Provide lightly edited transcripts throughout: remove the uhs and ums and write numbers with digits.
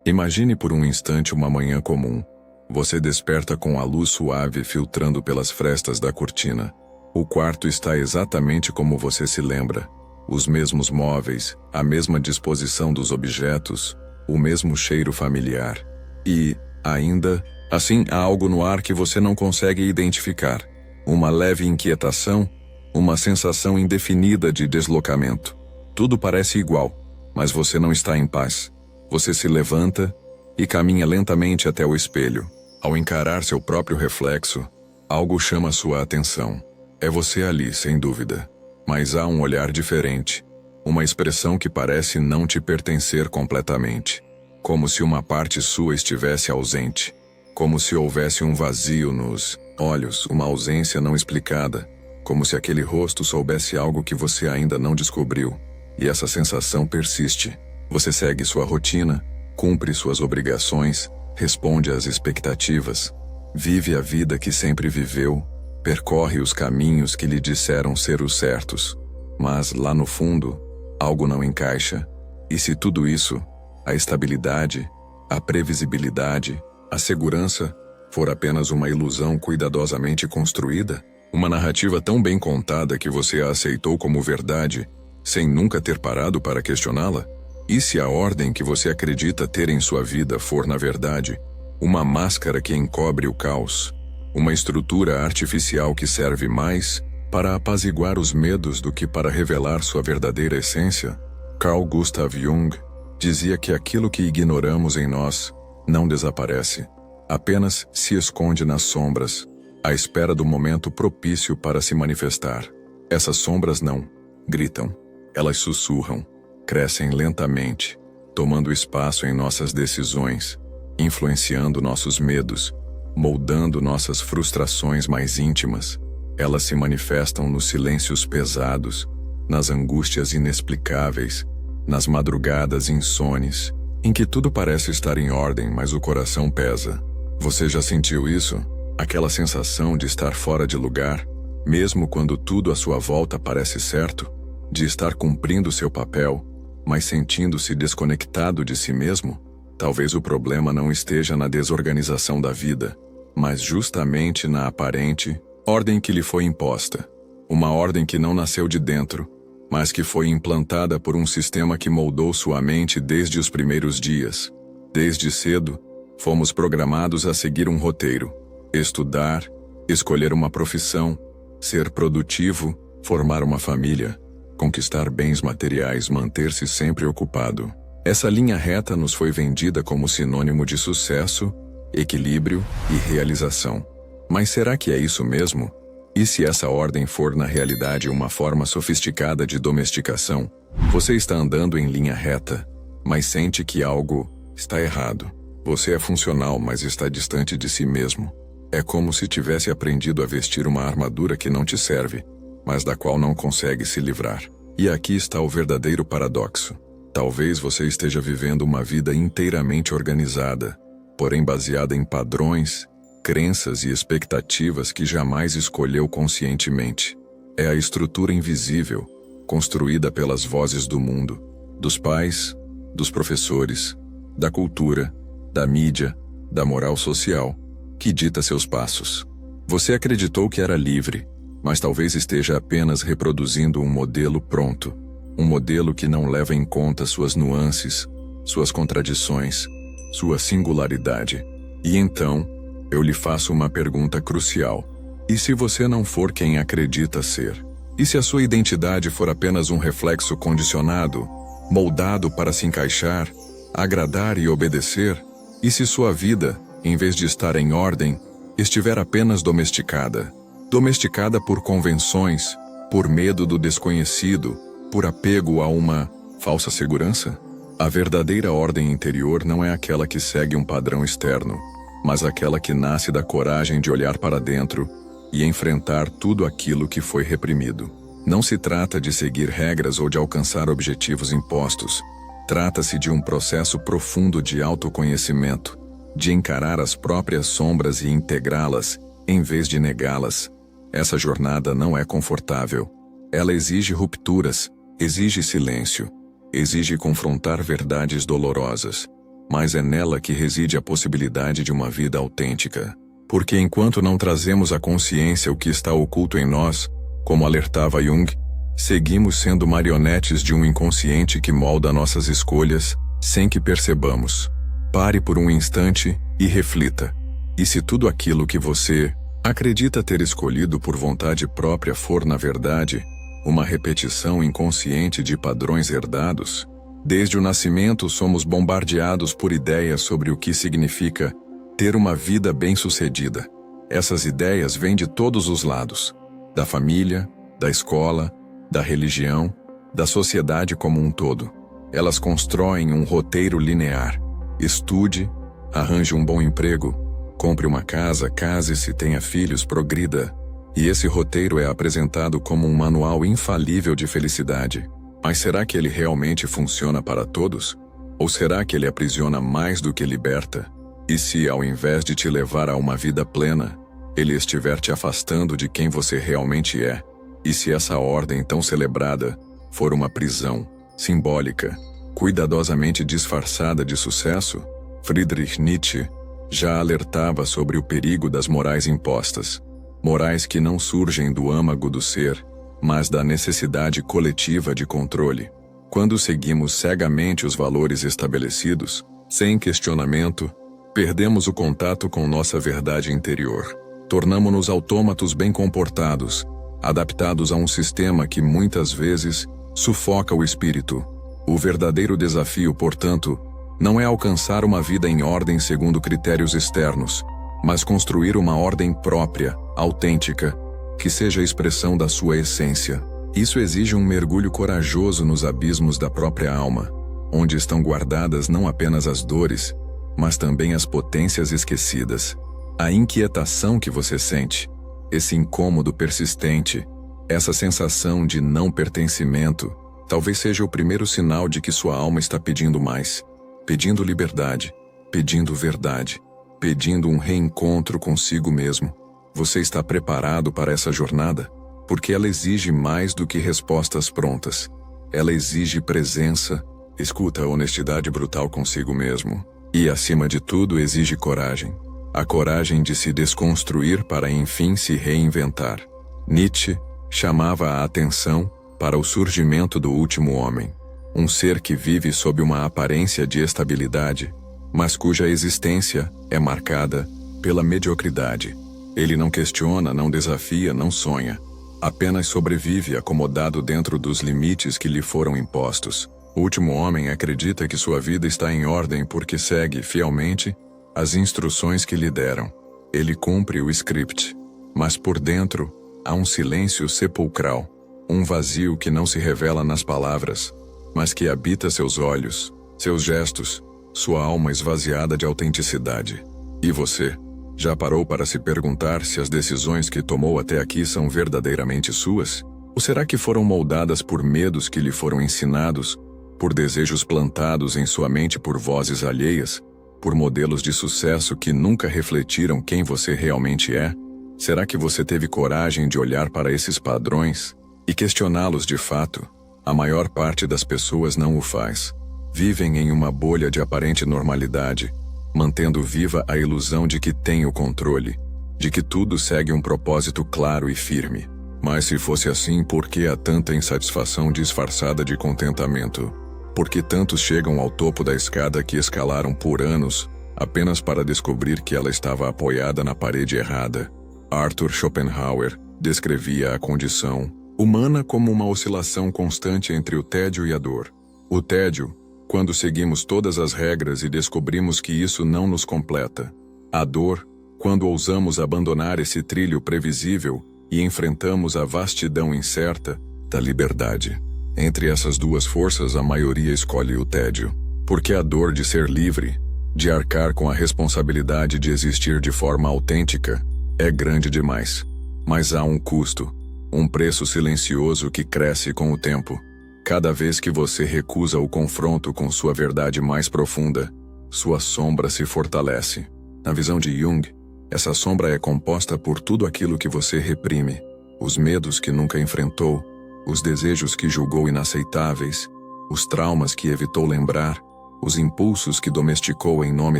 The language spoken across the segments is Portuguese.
Imagine por um instante uma manhã comum. Você desperta com a luz suave filtrando pelas frestas da cortina. O quarto está exatamente como você se lembra. Os mesmos móveis, a mesma disposição dos objetos, o mesmo cheiro familiar. E, ainda, assim há algo no ar que você não consegue identificar. Uma leve inquietação, uma sensação indefinida de deslocamento. Tudo parece igual, mas você não está em paz. Você se levanta e caminha lentamente até o espelho. Ao encarar seu próprio reflexo, algo chama sua atenção. É você ali, sem dúvida. Mas há um olhar diferente. Uma expressão que parece não te pertencer completamente. Como se uma parte sua estivesse ausente. Como se houvesse um vazio nos olhos, uma ausência não explicada. Como se aquele rosto soubesse algo que você ainda não descobriu. E essa sensação persiste. Você segue sua rotina, cumpre suas obrigações, responde às expectativas, vive a vida que sempre viveu, percorre os caminhos que lhe disseram ser os certos. Mas, lá no fundo, algo não encaixa. E se tudo isso, a estabilidade, a previsibilidade, a segurança, for apenas uma ilusão cuidadosamente construída? Uma narrativa tão bem contada que você a aceitou como verdade, sem nunca ter parado para questioná-la? E se a ordem que você acredita ter em sua vida for, na verdade, uma máscara que encobre o caos, uma estrutura artificial que serve mais para apaziguar os medos do que para revelar sua verdadeira essência? Carl Gustav Jung dizia que aquilo que ignoramos em nós não desaparece, apenas se esconde nas sombras, à espera do momento propício para se manifestar. Essas sombras não gritam, elas sussurram. Crescem lentamente, tomando espaço em nossas decisões, influenciando nossos medos, moldando nossas frustrações mais íntimas. Elas se manifestam nos silêncios pesados, nas angústias inexplicáveis, nas madrugadas insones, em que tudo parece estar em ordem, mas o coração pesa. Você já sentiu isso? Aquela sensação de estar fora de lugar, mesmo quando tudo à sua volta parece certo? De estar cumprindo seu papel, mas sentindo-se desconectado de si mesmo? Talvez o problema não esteja na desorganização da vida, mas justamente na aparente ordem que lhe foi imposta. Uma ordem que não nasceu de dentro, mas que foi implantada por um sistema que moldou sua mente desde os primeiros dias. Desde cedo, fomos programados a seguir um roteiro: estudar, escolher uma profissão, ser produtivo, formar uma família, conquistar bens materiais, manter-se sempre ocupado. Essa linha reta nos foi vendida como sinônimo de sucesso, equilíbrio e realização. Mas será que é isso mesmo? E se essa ordem for na realidade uma forma sofisticada de domesticação? Você está andando em linha reta, mas sente que algo está errado. Você é funcional, mas está distante de si mesmo. É como se tivesse aprendido a vestir uma armadura que não te serve, mas da qual não consegue se livrar. E aqui está o verdadeiro paradoxo. Talvez você esteja vivendo uma vida inteiramente organizada, porém baseada em padrões, crenças e expectativas que jamais escolheu conscientemente. É a estrutura invisível, construída pelas vozes do mundo, dos pais, dos professores, da cultura, da mídia, da moral social, que dita seus passos. Você acreditou que era livre, mas talvez esteja apenas reproduzindo um modelo pronto, um modelo que não leva em conta suas nuances, suas contradições, sua singularidade. E então, eu lhe faço uma pergunta crucial. E se você não for quem acredita ser? E se a sua identidade for apenas um reflexo condicionado, moldado para se encaixar, agradar e obedecer? E se sua vida, em vez de estar em ordem, estiver apenas domesticada? Domesticada por convenções, por medo do desconhecido, por apego a uma falsa segurança? A verdadeira ordem interior não é aquela que segue um padrão externo, mas aquela que nasce da coragem de olhar para dentro e enfrentar tudo aquilo que foi reprimido. Não se trata de seguir regras ou de alcançar objetivos impostos. Trata-se de um processo profundo de autoconhecimento, de encarar as próprias sombras e integrá-las, em vez de negá-las. Essa jornada não é confortável. Ela exige rupturas, exige silêncio, exige confrontar verdades dolorosas. mas é nela que reside a possibilidade de uma vida autêntica. Porque enquanto não trazemos à consciência o que está oculto em nós, como alertava Jung, seguimos sendo marionetes de um inconsciente que molda nossas escolhas, sem que percebamos. Pare por um instante e reflita. E se tudo aquilo que você acredita ter escolhido por vontade própria for, na verdade, uma repetição inconsciente de padrões herdados? Desde o nascimento somos bombardeados por ideias sobre o que significa ter uma vida bem-sucedida. Essas ideias vêm de todos os lados: da família, da escola, da religião, da sociedade como um todo. Elas constroem um roteiro linear. Estude, arranje um bom emprego, compre uma casa, case-se, tenha filhos, progrida. E esse roteiro é apresentado como um manual infalível de felicidade. Mas será que ele realmente funciona para todos? Ou será que ele aprisiona mais do que liberta? E se, ao invés de te levar a uma vida plena, ele estiver te afastando de quem você realmente é? E se essa ordem tão celebrada for uma prisão simbólica, cuidadosamente disfarçada de sucesso? Friedrich Nietzsche já alertava sobre o perigo das morais impostas. Morais que não surgem do âmago do ser, mas da necessidade coletiva de controle. Quando seguimos cegamente os valores estabelecidos, sem questionamento, perdemos o contato com nossa verdade interior. Tornamo-nos autômatos bem comportados, adaptados a um sistema que muitas vezes sufoca o espírito. O verdadeiro desafio, portanto, não é alcançar uma vida em ordem segundo critérios externos, mas construir uma ordem própria, autêntica, que seja a expressão da sua essência. Isso exige um mergulho corajoso nos abismos da própria alma, onde estão guardadas não apenas as dores, mas também as potências esquecidas. A inquietação que você sente, esse incômodo persistente, essa sensação de não pertencimento, talvez seja o primeiro sinal de que sua alma está pedindo mais, pedindo liberdade, pedindo verdade, pedindo um reencontro consigo mesmo. Você está preparado para essa jornada? Porque ela exige mais do que respostas prontas. Ela exige presença, escuta, honestidade brutal consigo mesmo. E, acima de tudo, exige coragem. A coragem de se desconstruir para enfim se reinventar. Nietzsche chamava a atenção para o surgimento do último homem. Um ser que vive sob uma aparência de estabilidade, mas cuja existência é marcada pela mediocridade. Ele não questiona, não desafia, não sonha. Apenas sobrevive acomodado dentro dos limites que lhe foram impostos. O último homem acredita que sua vida está em ordem porque segue fielmente as instruções que lhe deram. Ele cumpre o script, mas por dentro há um silêncio sepulcral, um vazio que não se revela nas palavras, mas que habita seus olhos, seus gestos, sua alma esvaziada de autenticidade. E você? Já parou para se perguntar se as decisões que tomou até aqui são verdadeiramente suas? Ou será que foram moldadas por medos que lhe foram ensinados, por desejos plantados em sua mente por vozes alheias, por modelos de sucesso que nunca refletiram quem você realmente é? Será que você teve coragem de olhar para esses padrões e questioná-los de fato? A maior parte das pessoas não o faz. Vivem em uma bolha de aparente normalidade, mantendo viva a ilusão de que tem o controle, de que tudo segue um propósito claro e firme. Mas se fosse assim, por que há tanta insatisfação disfarçada de contentamento? Por que tantos chegam ao topo da escada que escalaram por anos, apenas para descobrir que ela estava apoiada na parede errada? Arthur Schopenhauer descrevia a condição humana como uma oscilação constante entre o tédio e a dor. O tédio, quando seguimos todas as regras e descobrimos que isso não nos completa. A dor, quando ousamos abandonar esse trilho previsível e enfrentamos a vastidão incerta da liberdade. Entre essas duas forças, a maioria escolhe o tédio, porque a dor de ser livre, de arcar com a responsabilidade de existir de forma autêntica, é grande demais. Mas há um custo, um preço silencioso que cresce com o tempo. Cada vez que você recusa o confronto com sua verdade mais profunda, sua sombra se fortalece. Na visão de Jung, essa sombra é composta por tudo aquilo que você reprime, os medos que nunca enfrentou, os desejos que julgou inaceitáveis, os traumas que evitou lembrar, os impulsos que domesticou em nome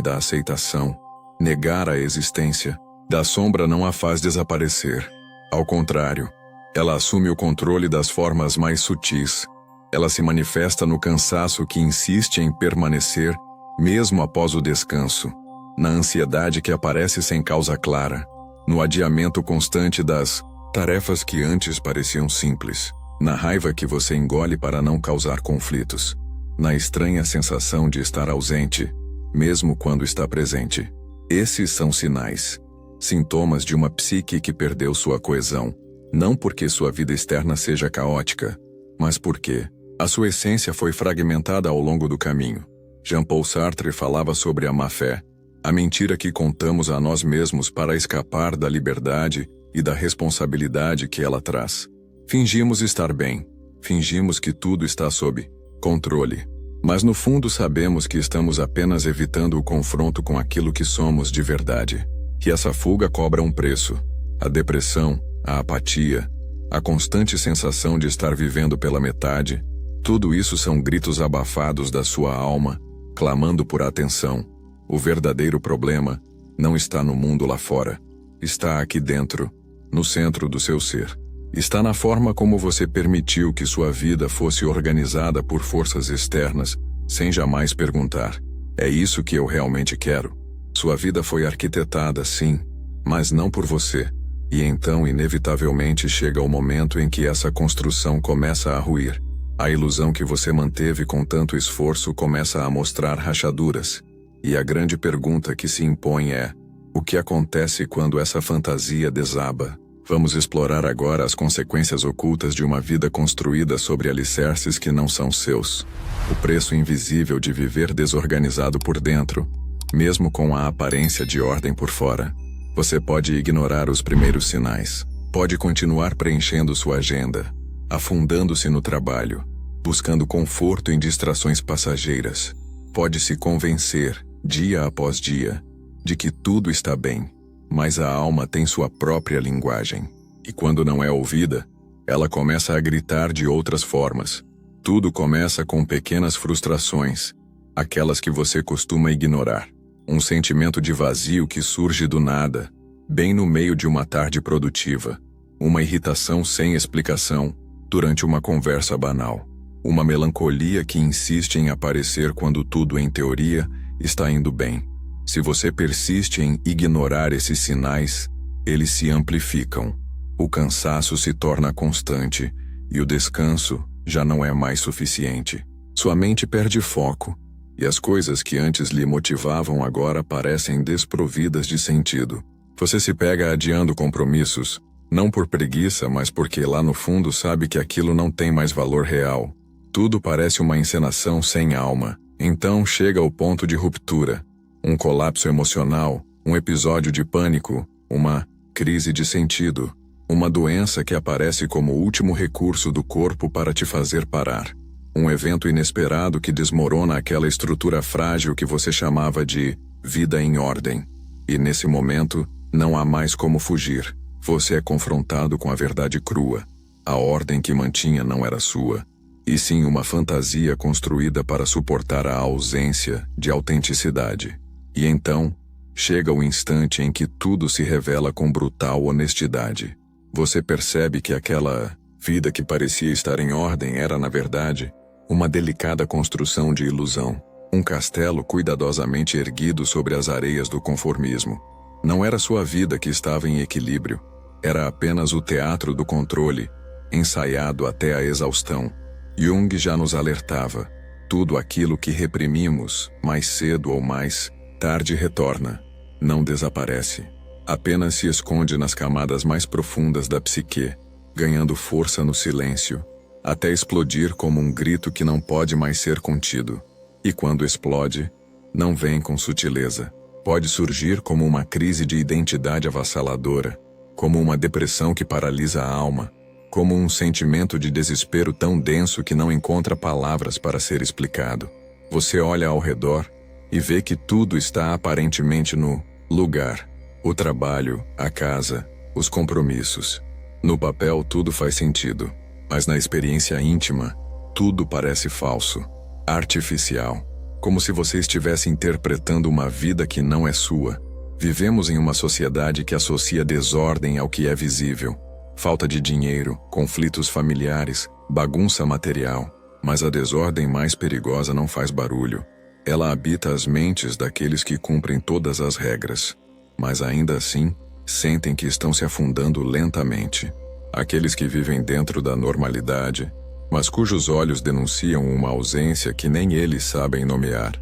da aceitação. Negar a existência da sombra não a faz desaparecer. Ao contrário, ela assume o controle das formas mais sutis. Ela se manifesta no cansaço que insiste em permanecer, mesmo após o descanso, na ansiedade que aparece sem causa clara, no adiamento constante das tarefas que antes pareciam simples, na raiva que você engole para não causar conflitos, na estranha sensação de estar ausente, mesmo quando está presente. Esses são sinais, sintomas de uma psique que perdeu sua coesão, não porque sua vida externa seja caótica, mas porque a sua essência foi fragmentada ao longo do caminho. Jean-Paul Sartre falava sobre a má-fé, a mentira que contamos a nós mesmos para escapar da liberdade e da responsabilidade que ela traz. Fingimos estar bem, fingimos que tudo está sob controle, mas no fundo sabemos que estamos apenas evitando o confronto com aquilo que somos de verdade. Que essa fuga cobra um preço: a depressão, a apatia, a constante sensação de estar vivendo pela metade. Tudo isso são gritos abafados da sua alma, clamando por atenção. O verdadeiro problema não está no mundo lá fora. Está aqui dentro, no centro do seu ser. Está na forma como você permitiu que sua vida fosse organizada por forças externas, sem jamais perguntar: é isso que eu realmente quero? Sua vida foi arquitetada, sim, mas não por você. E então, inevitavelmente, chega o momento em que essa construção começa a ruir. A ilusão que você manteve com tanto esforço começa a mostrar rachaduras. E a grande pergunta que se impõe é: o que acontece quando essa fantasia desaba? Vamos explorar agora as consequências ocultas de uma vida construída sobre alicerces que não são seus. O preço invisível de viver desorganizado por dentro, mesmo com a aparência de ordem por fora. Você pode ignorar os primeiros sinais. Pode continuar preenchendo sua agenda, afundando-se no trabalho, buscando conforto em distrações passageiras. Pode se convencer, dia após dia, de que tudo está bem, mas a alma tem sua própria linguagem. E quando não é ouvida, ela começa a gritar de outras formas. Tudo começa com pequenas frustrações, aquelas que você costuma ignorar. Um sentimento de vazio que surge do nada, bem no meio de uma tarde produtiva. Uma irritação sem explicação, durante uma conversa banal. Uma melancolia que insiste em aparecer quando tudo, em teoria, está indo bem. Se você persiste em ignorar esses sinais, eles se amplificam. O cansaço se torna constante, e o descanso já não é mais suficiente. Sua mente perde foco, e as coisas que antes lhe motivavam agora parecem desprovidas de sentido. Você se pega adiando compromissos, não por preguiça, mas porque lá no fundo sabe que aquilo não tem mais valor real. Tudo parece uma encenação sem alma. Então chega o ponto de ruptura. Um colapso emocional, um episódio de pânico, uma crise de sentido, uma doença que aparece como o último recurso do corpo para te fazer parar. Um evento inesperado que desmorona aquela estrutura frágil que você chamava de vida em ordem. E nesse momento, não há mais como fugir. Você é confrontado com a verdade crua. A ordem que mantinha não era sua, e sim uma fantasia construída para suportar a ausência de autenticidade. E então, chega o instante em que tudo se revela com brutal honestidade. Você percebe que aquela vida que parecia estar em ordem era, na verdade, uma delicada construção de ilusão. Um castelo cuidadosamente erguido sobre as areias do conformismo. Não era sua vida que estava em equilíbrio. Era apenas o teatro do controle, ensaiado até a exaustão. Jung já nos alertava. Tudo aquilo que reprimimos, mais cedo ou mais tarde retorna. Não desaparece. Apenas se esconde nas camadas mais profundas da psique, ganhando força no silêncio, até explodir como um grito que não pode mais ser contido. E quando explode, não vem com sutileza. Pode surgir como uma crise de identidade avassaladora, como uma depressão que paralisa a alma, como um sentimento de desespero tão denso que não encontra palavras para ser explicado. Você olha ao redor e vê que tudo está aparentemente no lugar. O trabalho, a casa, os compromissos. No papel tudo faz sentido, mas na experiência íntima, tudo parece falso, artificial, como se você estivesse interpretando uma vida que não é sua. Vivemos em uma sociedade que associa desordem ao que é visível. Falta de dinheiro, conflitos familiares, bagunça material. Mas a desordem mais perigosa não faz barulho. Ela habita as mentes daqueles que cumprem todas as regras. Mas ainda assim, sentem que estão se afundando lentamente. Aqueles que vivem dentro da normalidade, mas cujos olhos denunciam uma ausência que nem eles sabem nomear.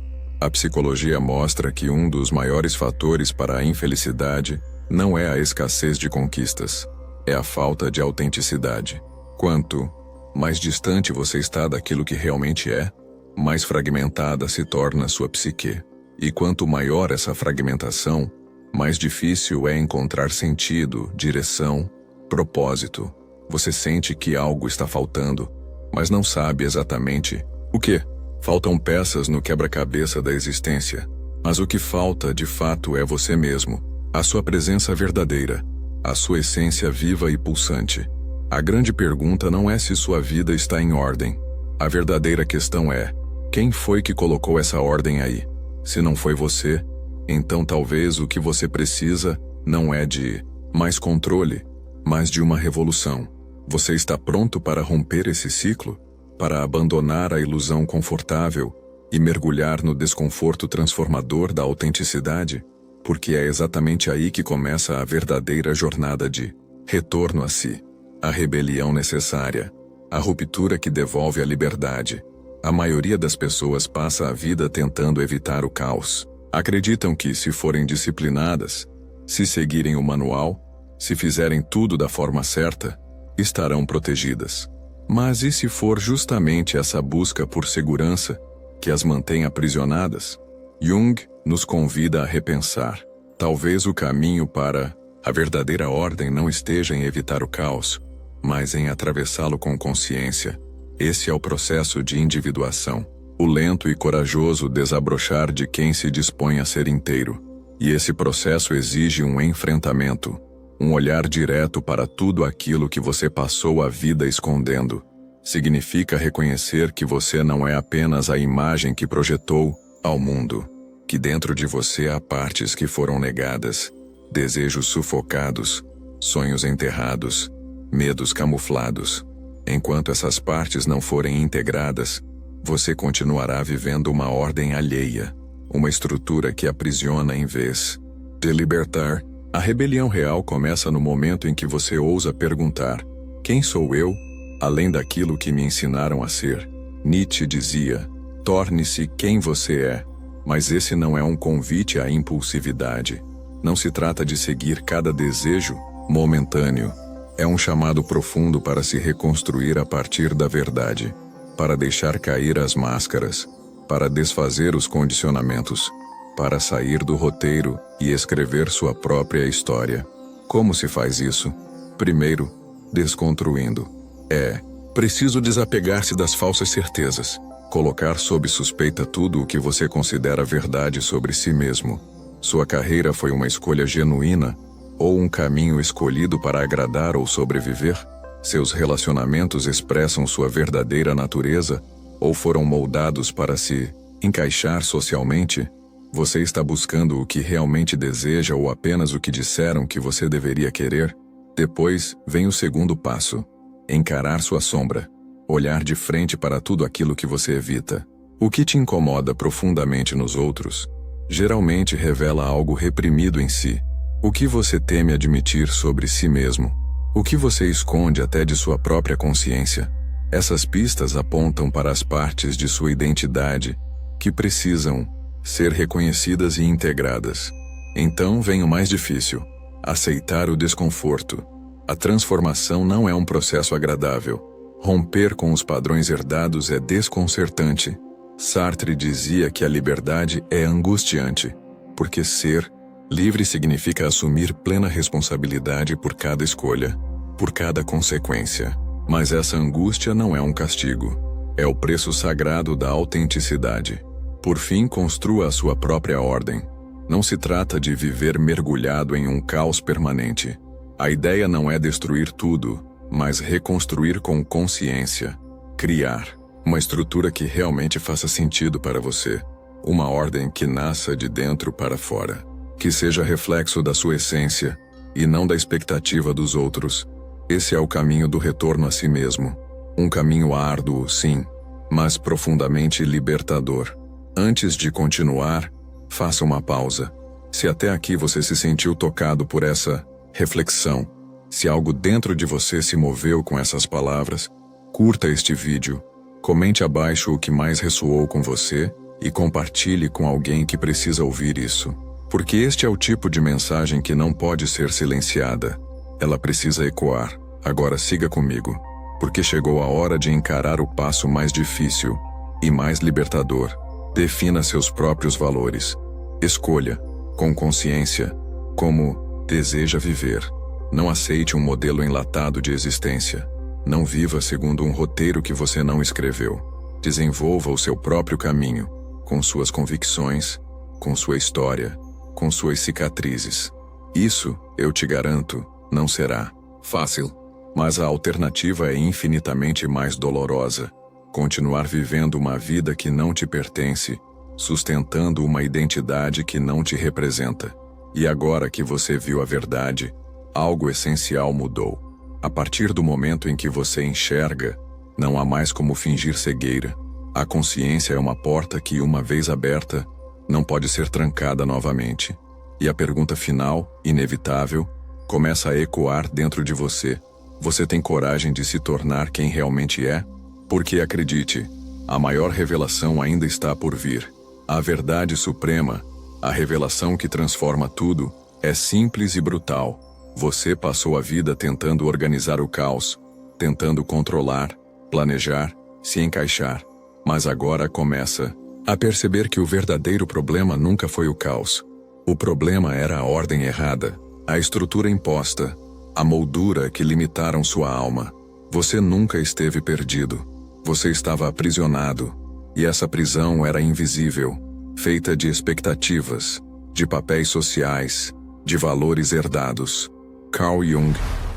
A psicologia mostra que um dos maiores fatores para a infelicidade não é a escassez de conquistas, é a falta de autenticidade. Quanto mais distante você está daquilo que realmente é, mais fragmentada se torna sua psique. E quanto maior essa fragmentação, mais difícil é encontrar sentido, direção, propósito. Você sente que algo está faltando, mas não sabe exatamente o que. Faltam peças no quebra-cabeça da existência, mas o que falta de fato é você mesmo, a sua presença verdadeira, a sua essência viva e pulsante. A grande pergunta não é se sua vida está em ordem. A verdadeira questão é: quem foi que colocou essa ordem aí? Se não foi você, então talvez o que você precisa não é de mais controle, mas de uma revolução. Você está pronto para romper esse ciclo? Para abandonar a ilusão confortável e mergulhar no desconforto transformador da autenticidade? Porque é exatamente aí que começa a verdadeira jornada de retorno a si. A rebelião necessária, a ruptura que devolve a liberdade. A maioria das pessoas passa a vida tentando evitar o caos. Acreditam que, se forem disciplinadas, se seguirem o manual, se fizerem tudo da forma certa, estarão protegidas. Mas e se for justamente essa busca por segurança que as mantém aprisionadas? Jung nos convida a repensar. Talvez o caminho para a verdadeira ordem não esteja em evitar o caos, mas em atravessá-lo com consciência. Esse é o processo de individuação, o lento e corajoso desabrochar de quem se dispõe a ser inteiro. E esse processo exige um enfrentamento, um olhar direto para tudo aquilo que você passou a vida escondendo. Significa reconhecer que você não é apenas a imagem que projetou ao mundo, que dentro de você há partes que foram negadas, desejos sufocados, sonhos enterrados, medos camuflados. Enquanto essas partes não forem integradas, você continuará vivendo uma ordem alheia, uma estrutura que aprisiona em vez de libertar. A rebelião real começa no momento em que você ousa perguntar: quem sou eu, além daquilo que me ensinaram a ser? Nietzsche dizia: torne-se quem você é. Mas esse não é um convite à impulsividade. Não se trata de seguir cada desejo momentâneo. É um chamado profundo para se reconstruir a partir da verdade, para deixar cair as máscaras, para desfazer os condicionamentos, para sair do roteiro e escrever sua própria história. Como se faz isso? Primeiro, desconstruindo. É preciso desapegar-se das falsas certezas, colocar sob suspeita tudo o que você considera verdade sobre si mesmo. Sua carreira foi uma escolha genuína ou um caminho escolhido para agradar ou sobreviver? Seus relacionamentos expressam sua verdadeira natureza ou foram moldados para se encaixar socialmente? Você está buscando o que realmente deseja ou apenas o que disseram que você deveria querer? Depois, vem o segundo passo: encarar sua sombra. Olhar de frente para tudo aquilo que você evita. O que te incomoda profundamente nos outros, geralmente revela algo reprimido em si. O que você teme admitir sobre si mesmo? O que você esconde até de sua própria consciência? Essas pistas apontam para as partes de sua identidade que precisam ser reconhecidas e integradas. Então vem o mais difícil: aceitar o desconforto. A transformação não é um processo agradável. Romper com os padrões herdados é desconcertante. Sartre dizia que a liberdade é angustiante, porque ser livre significa assumir plena responsabilidade por cada escolha, por cada consequência. Mas essa angústia não é um castigo. É o preço sagrado da autenticidade. Por fim, construa a sua própria ordem. Não se trata de viver mergulhado em um caos permanente. A ideia não é destruir tudo, mas reconstruir com consciência. Criar uma estrutura que realmente faça sentido para você. Uma ordem que nasça de dentro para fora. Que seja reflexo da sua essência, e não da expectativa dos outros. Esse é o caminho do retorno a si mesmo. Um caminho árduo, sim, mas profundamente libertador. Antes de continuar, faça uma pausa. Se até aqui você se sentiu tocado por essa reflexão, se algo dentro de você se moveu com essas palavras, curta este vídeo, comente abaixo o que mais ressoou com você e compartilhe com alguém que precisa ouvir isso. Porque este é o tipo de mensagem que não pode ser silenciada. Ela precisa ecoar. Agora siga comigo, porque chegou a hora de encarar o passo mais difícil e mais libertador. Defina seus próprios valores. Escolha, com consciência, como deseja viver. Não aceite um modelo enlatado de existência. Não viva segundo um roteiro que você não escreveu. Desenvolva o seu próprio caminho, com suas convicções, com sua história, com suas cicatrizes. Isso, eu te garanto, não será fácil. Mas a alternativa é infinitamente mais dolorosa. Continuar vivendo uma vida que não te pertence, sustentando uma identidade que não te representa. E agora que você viu a verdade, algo essencial mudou. A partir do momento em que você enxerga, não há mais como fingir cegueira. A consciência é uma porta que, uma vez aberta, não pode ser trancada novamente. E a pergunta final, inevitável, começa a ecoar dentro de você. Você tem coragem de se tornar quem realmente é? Porque acredite, a maior revelação ainda está por vir. A verdade suprema, a revelação que transforma tudo, é simples e brutal. Você passou a vida tentando organizar o caos, tentando controlar, planejar, se encaixar. Mas agora começa a perceber que o verdadeiro problema nunca foi o caos. O problema era a ordem errada, a estrutura imposta, a moldura que limitaram sua alma. Você nunca esteve perdido. Você estava aprisionado. E essa prisão era invisível, feita de expectativas, de papéis sociais, de valores herdados. Carl Jung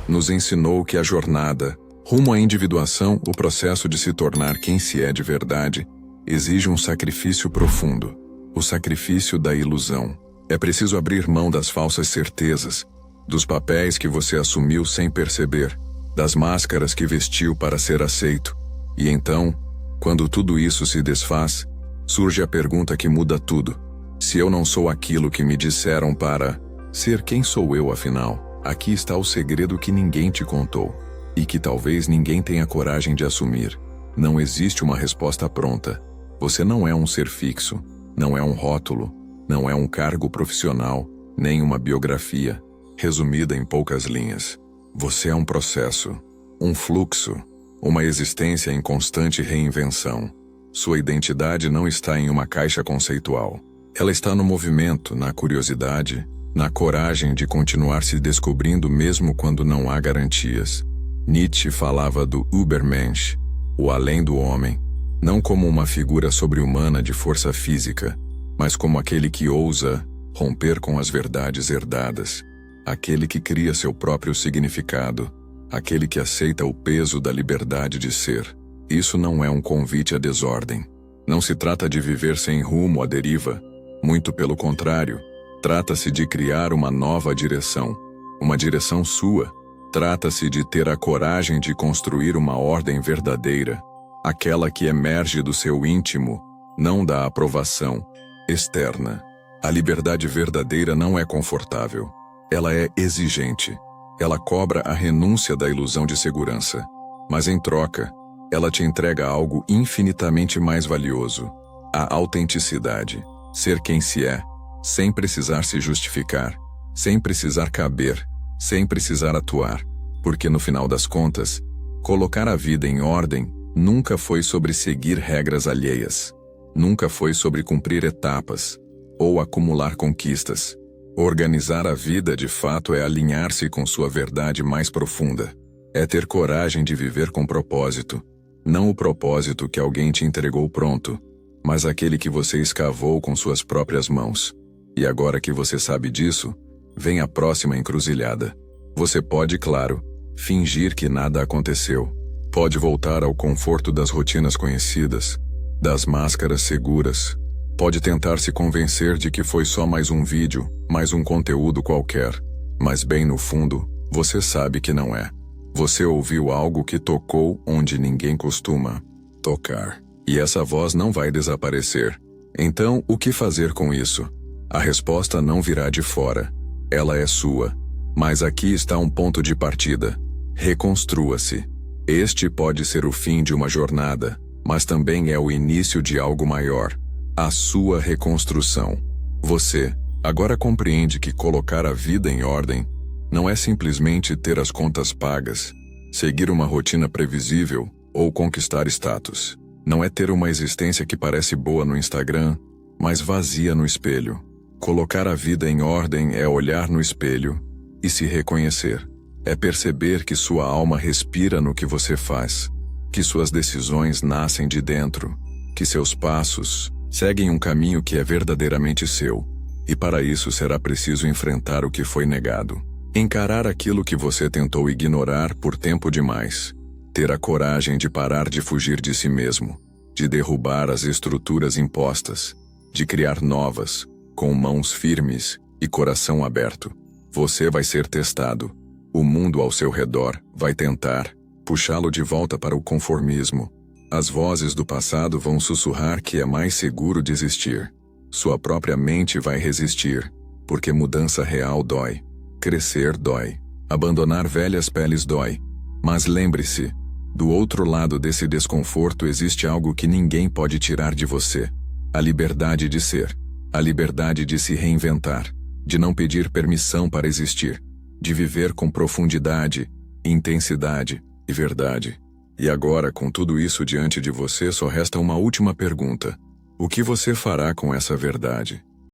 nos ensinou que a jornada, rumo à individuação, o processo de se tornar quem se é de verdade, exige um sacrifício profundo. O sacrifício da ilusão. É preciso abrir mão das falsas certezas, dos papéis que você assumiu sem perceber, das máscaras que vestiu para ser aceito. E então, quando tudo isso se desfaz, surge a pergunta que muda tudo. Se eu não sou aquilo que me disseram para ser, quem sou eu afinal? Aqui está o segredo que ninguém te contou, e que talvez ninguém tenha coragem de assumir. Não existe uma resposta pronta. Você não é um ser fixo, não é um rótulo, não é um cargo profissional, nem uma biografia. Resumida em poucas linhas, você é um processo, um fluxo, uma existência em constante reinvenção. Sua identidade não está em uma caixa conceitual. Ela está no movimento, na curiosidade, na coragem de continuar se descobrindo mesmo quando não há garantias. Nietzsche falava do Übermensch, o além do homem, não como uma figura sobre-humana de força física, mas como aquele que ousa romper com as verdades herdadas. Aquele que cria seu próprio significado, aquele que aceita o peso da liberdade de ser. Isso não é um convite à desordem. Não se trata de viver sem rumo à deriva. Muito pelo contrário, trata-se de criar uma nova direção, uma direção sua. Trata-se de ter a coragem de construir uma ordem verdadeira, aquela que emerge do seu íntimo, não da aprovação externa. A liberdade verdadeira não é confortável. Ela é exigente. Ela cobra a renúncia da ilusão de segurança. Mas em troca, ela te entrega algo infinitamente mais valioso. A autenticidade. Ser quem se é, sem precisar se justificar, sem precisar caber, sem precisar atuar. Porque no final das contas, colocar a vida em ordem nunca foi sobre seguir regras alheias. Nunca foi sobre cumprir etapas ou acumular conquistas. Organizar a vida de fato é alinhar-se com sua verdade mais profunda. É ter coragem de viver com propósito. Não o propósito que alguém te entregou pronto, mas aquele que você escavou com suas próprias mãos. E agora que você sabe disso, vem a próxima encruzilhada. Você pode, claro, fingir que nada aconteceu. Pode voltar ao conforto das rotinas conhecidas, das máscaras seguras, Pode tentar se convencer de que foi só mais um vídeo, mais um conteúdo qualquer. Mas bem no fundo, você sabe que não é. Você ouviu algo que tocou onde ninguém costuma tocar. E essa voz não vai desaparecer. Então, o que fazer com isso? A resposta não virá de fora. Ela é sua. Mas aqui está um ponto de partida. Reconstrua-se. Este pode ser o fim de uma jornada, mas também é o início de algo maior. A sua reconstrução. Você agora compreende que colocar a vida em ordem não é simplesmente ter as contas pagas, seguir uma rotina previsível ou conquistar status. Não é ter uma existência que parece boa no Instagram, mas vazia no espelho. Colocar a vida em ordem é olhar no espelho e se reconhecer. É perceber que sua alma respira no que você faz, que suas decisões nascem de dentro, que seus passos seguem um caminho que é verdadeiramente seu. E para isso será preciso enfrentar o que foi negado. Encarar aquilo que você tentou ignorar por tempo demais. Ter a coragem de parar de fugir de si mesmo, de derrubar as estruturas impostas, de criar novas, com mãos firmes e coração aberto. Você vai ser testado. O mundo ao seu redor vai tentar puxá-lo de volta para o conformismo. As vozes do passado vão sussurrar que é mais seguro desistir. Sua própria mente vai resistir, porque mudança real dói. Crescer dói. Abandonar velhas peles dói. Mas lembre-se, do outro lado desse desconforto existe algo que ninguém pode tirar de você. A liberdade de ser. A liberdade de se reinventar. De não pedir permissão para existir. De viver com profundidade, intensidade e verdade. E agora, com tudo isso diante de você, só resta uma última pergunta. O que você fará com essa verdade?